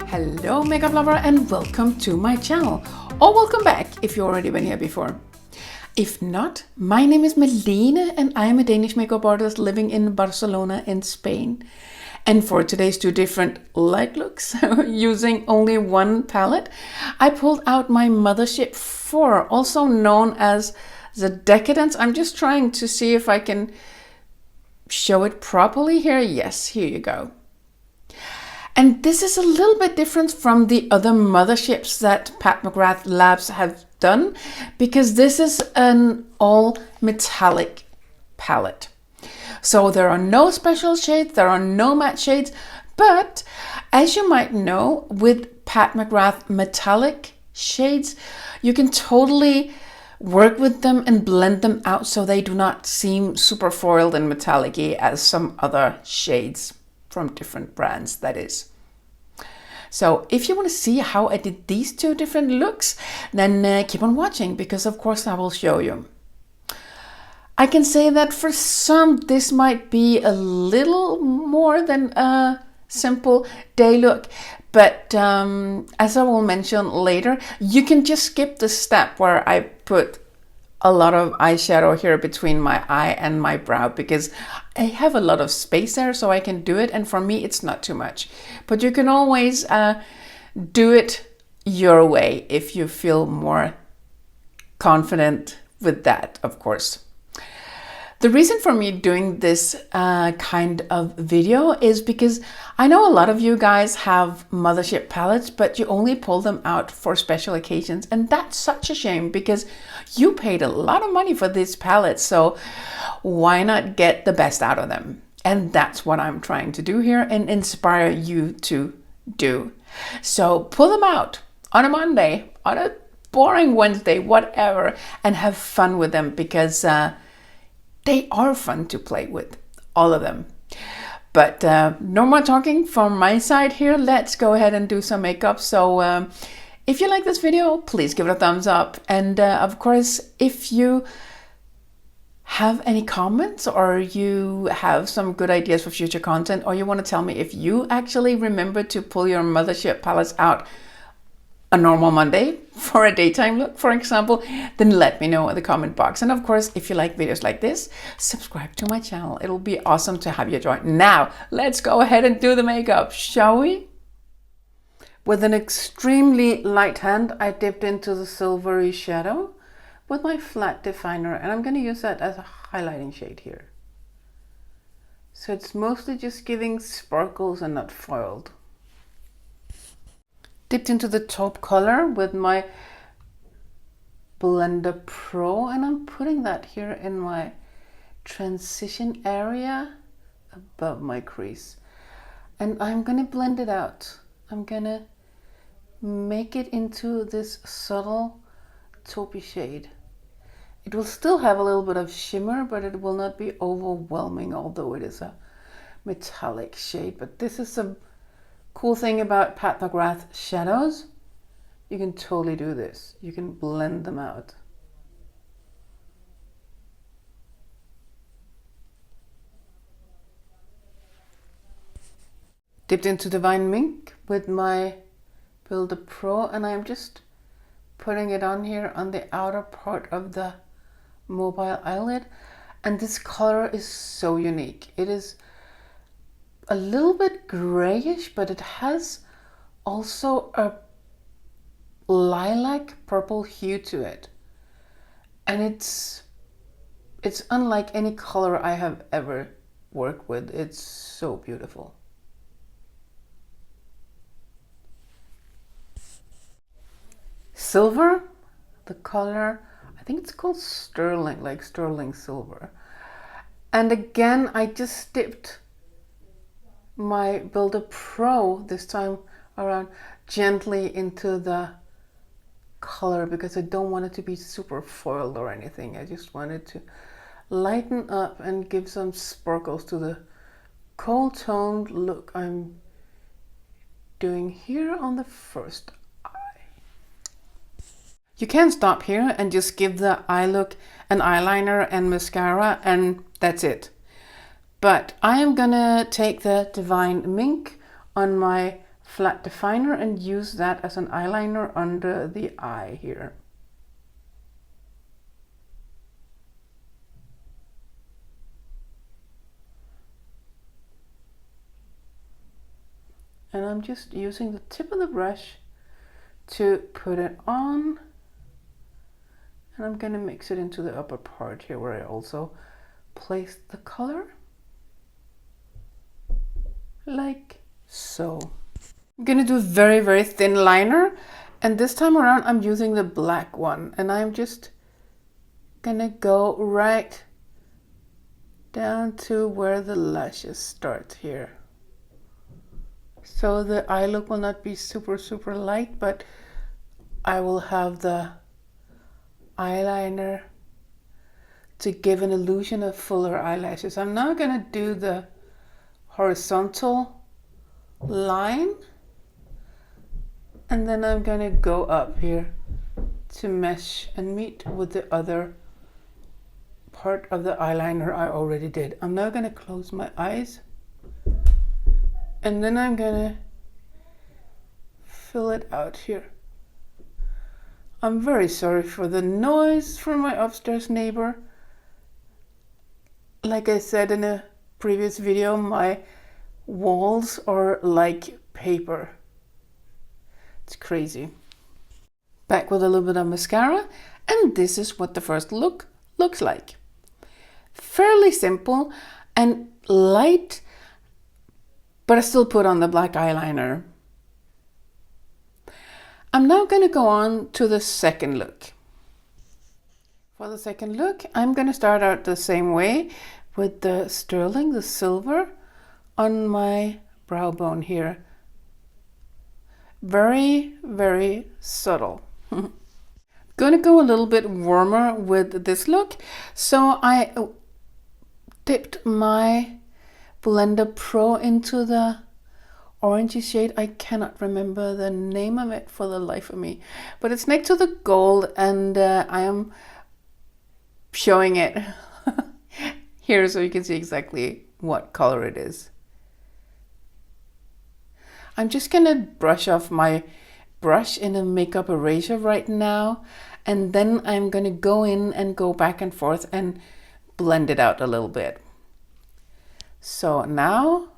Hello makeup lover and welcome to my channel, or welcome back if you've already been here before. If not, my name is Malene and I am a Danish makeup artist living in Barcelona in Spain. And for today's two different light looks, using only one palette, I pulled out my Mothership IV, also known as the Decadence. I'm just trying to see if I can show it properly here. Yes, here you go. And this is a little bit different from the other motherships that Pat McGrath Labs have done, because this is an all metallic palette. So there are no special shades, there are no matte shades, but as you might know, with Pat McGrath metallic shades, you can totally work with them and blend them out so they do not seem super foiled and metallic-y as some other shades from different brands, that is. So if you want to see how I did these two different looks, then keep on watching, because of course I will show you. I can say that for some this might be a little more than a simple day look, but as I will mention later, you can just skip the step where I put a lot of eyeshadow here between my eye and my brow, because I have a lot of space there, so I can do it, and for me it's not too much. But you can always do it your way if you feel more confident with that, of course. The reason for me doing this kind of video is because I know a lot of you guys have Mothership palettes, but you only pull them out for special occasions. And that's such a shame, because you paid a lot of money for these palettes. So why not get the best out of them? And that's what I'm trying to do here and inspire you to do. So pull them out on a Monday, on a boring Wednesday, whatever, and have fun with them, because they are fun to play with, all of them. But no more talking from my side here. Let's go ahead and do some makeup. So if you like this video, please give it a thumbs up. And of course, if you have any comments, or you have some good ideas for future content, or you want to tell me if you actually remember to pull your Mothership palettes out a normal Monday for a daytime look, for example, then let me know in the comment box. And of course, if you like videos like this, subscribe to my channel. It'll be awesome to have you join. Now, let's go ahead and do the makeup, shall we? With an extremely light hand, I dipped into the silvery shadow with my flat definer, and I'm going to use that as a highlighting shade here. So it's mostly just giving sparkles and not foiled. Dipped into the taupe color with my Blender Pro, and I'm putting that here in my transition area above my crease. And I'm gonna blend it out. I'm gonna make it into this subtle taupey shade. It will still have a little bit of shimmer, but it will not be overwhelming, although it is a metallic shade. But this is a cool thing about Pat McGrath shadows. You can totally do this. You can blend them out. Dipped into Divine Mink with my Builder Pro, and I'm just putting it on here on the outer part of the mobile eyelid. And this color is so unique. It is a little bit grayish, but it has also a lilac purple hue to it. And it's unlike any color I have ever worked with. It's so beautiful. Silver, the color, I think it's called sterling, like sterling silver. And again, I just dipped my Builder Pro this time around gently into the color, because I don't want it to be super foiled or anything. I just want it to lighten up and give some sparkles to the cold toned look I'm doing here on the first eye. You can stop here and just give the eye look an eyeliner and mascara, and that's it. But I am gonna take the Divine Mink on my flat definer and use that as an eyeliner under the eye here. And I'm just using the tip of the brush to put it on. And I'm gonna mix it into the upper part here where I also placed the color. Like so. I'm gonna do a very, very thin liner. And this time around I'm using the black one. And I'm just gonna go right down to where the lashes start here. So the eye look will not be super, super light, but I will have the eyeliner to give an illusion of fuller eyelashes. I'm now gonna do the horizontal line, and then I'm gonna go up here to mesh and meet with the other part of the eyeliner I already did. I'm now gonna close my eyes, and then I'm gonna fill it out here. I'm very sorry for the noise from my upstairs neighbor. Like I said in a previous video, my walls are like paper. It's crazy. Back with a little bit of mascara, and this is what the first look looks like. Fairly simple and light, but I still put on the black eyeliner. I'm now going to go on to the second look. For the second look, I'm going to start out the same way with the sterling, the silver, on my brow bone here. Very, very subtle. Going to go a little bit warmer with this look. So I dipped my Blender Pro into the orangey shade. I cannot remember the name of it for the life of me, but it's next to the gold, and I am showing it here so you can see exactly what color it is. I'm just gonna brush off my brush in a makeup eraser right now, and then I'm gonna go in and go back and forth and blend it out a little bit. So now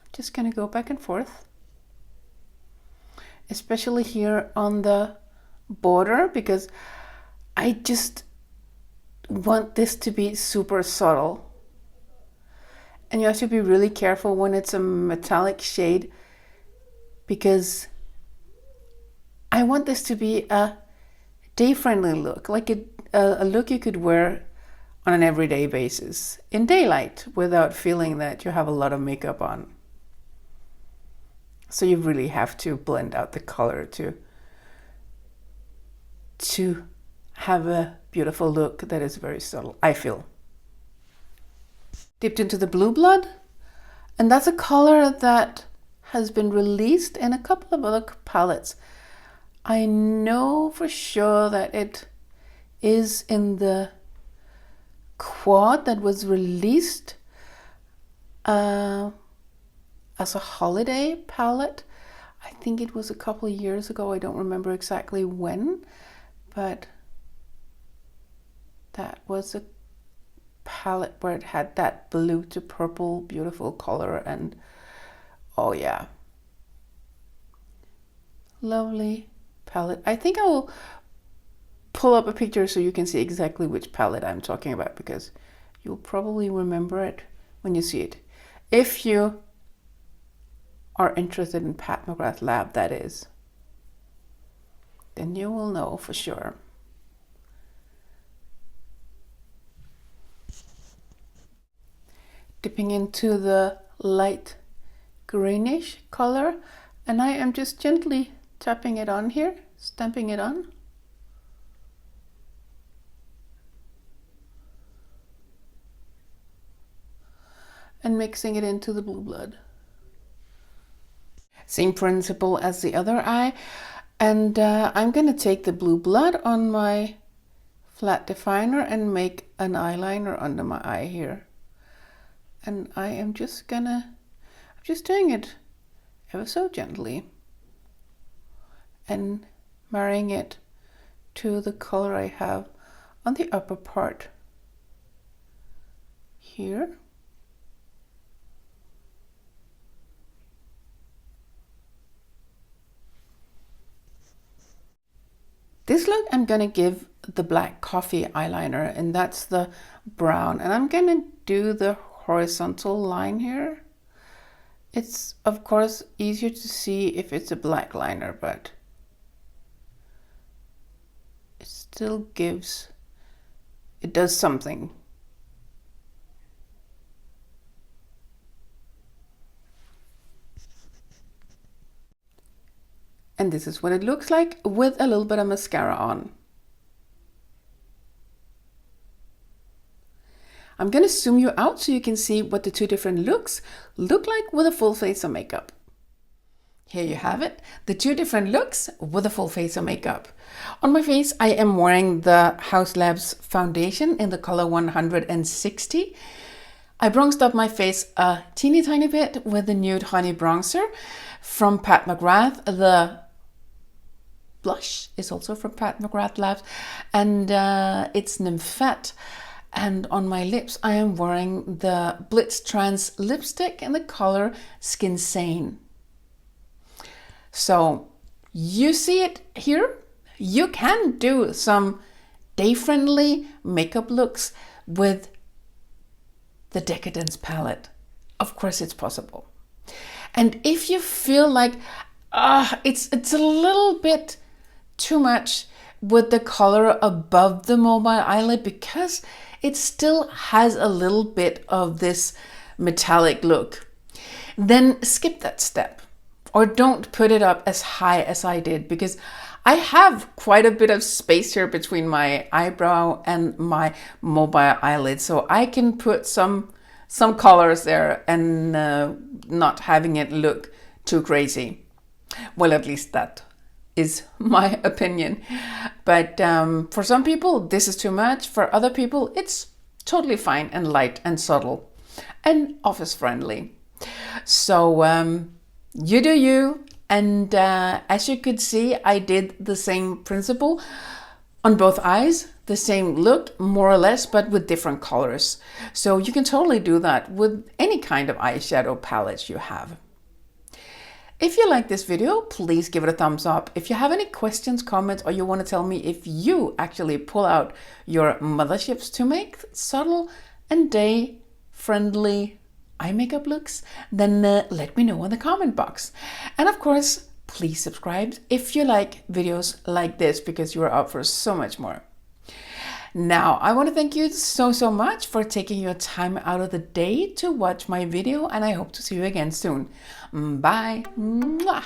I'm just gonna go back and forth, especially here on the border, because I just want this to be super subtle. And you have to be really careful when it's a metallic shade, because I want this to be a day-friendly look, like a look you could wear on an everyday basis in daylight without feeling that you have a lot of makeup on. So you really have to blend out the color to have a beautiful look that is very subtle, I feel. Dipped into the blue blood, and that's a color that has been released in a couple of other palettes. I know for sure that it is in the quad that was released as a holiday palette. I think it was a couple of years ago. I don't remember exactly when, but that was a palette where it had that blue to purple beautiful color, and oh yeah, lovely palette. I think I will pull up a picture so you can see exactly which palette I'm talking about, because you'll probably remember it when you see it. If you are interested in Pat McGrath Lab, that is, then you will know for sure. Dipping into the light greenish color, and I am just gently tapping it on here, stamping it on. And mixing it into the blue blood. Same principle as the other eye, and I'm going to take the blue blood on my flat definer and make an eyeliner under my eye here. And I'm just doing it ever so gently and marrying it to the color I have on the upper part here. This look I'm gonna give the black coffee eyeliner, and that's the brown, and I'm gonna do the horizontal line here. It's of course easier to see if it's a black liner, but it still gives, it does something. And this is what it looks like with a little bit of mascara on. I'm going to zoom you out so you can see what the two different looks look like with a full face of makeup. Here you have it, the two different looks with a full face of makeup. On my face, I am wearing the Haus Labs foundation in the color 160. I bronzed up my face a teeny tiny bit with the Nude Honey bronzer from Pat McGrath. The blush is also from Pat McGrath Labs, and it's Nymphette. And on my lips, I am wearing the Blitz Trans lipstick in the color Skin Sane. So you see it here. You can do some day-friendly makeup looks with the Decadence palette. Of course, it's possible. And if you feel like it's a little bit too much with the color above the mobile eyelid, because it still has a little bit of this metallic look, then skip that step, or don't put it up as high as I did, because I have quite a bit of space here between my eyebrow and my mobile eyelid, so I can put some colors there and not having it look too crazy. Well, at least that is my opinion. But for some people, this is too much. For other people, it's totally fine and light and subtle and office friendly. So you do you. And as you could see, I did the same principle on both eyes, the same look more or less, but with different colors. So you can totally do that with any kind of eyeshadow palette you have. If you like this video, please give it a thumbs up. If you have any questions, comments, or you want to tell me if you actually pull out your motherships to make subtle and day-friendly eye makeup looks, then let me know in the comment box. And of course, please subscribe if you like videos like this, because you are up for so much more. Now, I want to thank you so much for taking your time out of the day to watch my video, and I hope to see you again soon. Bye. Mwah.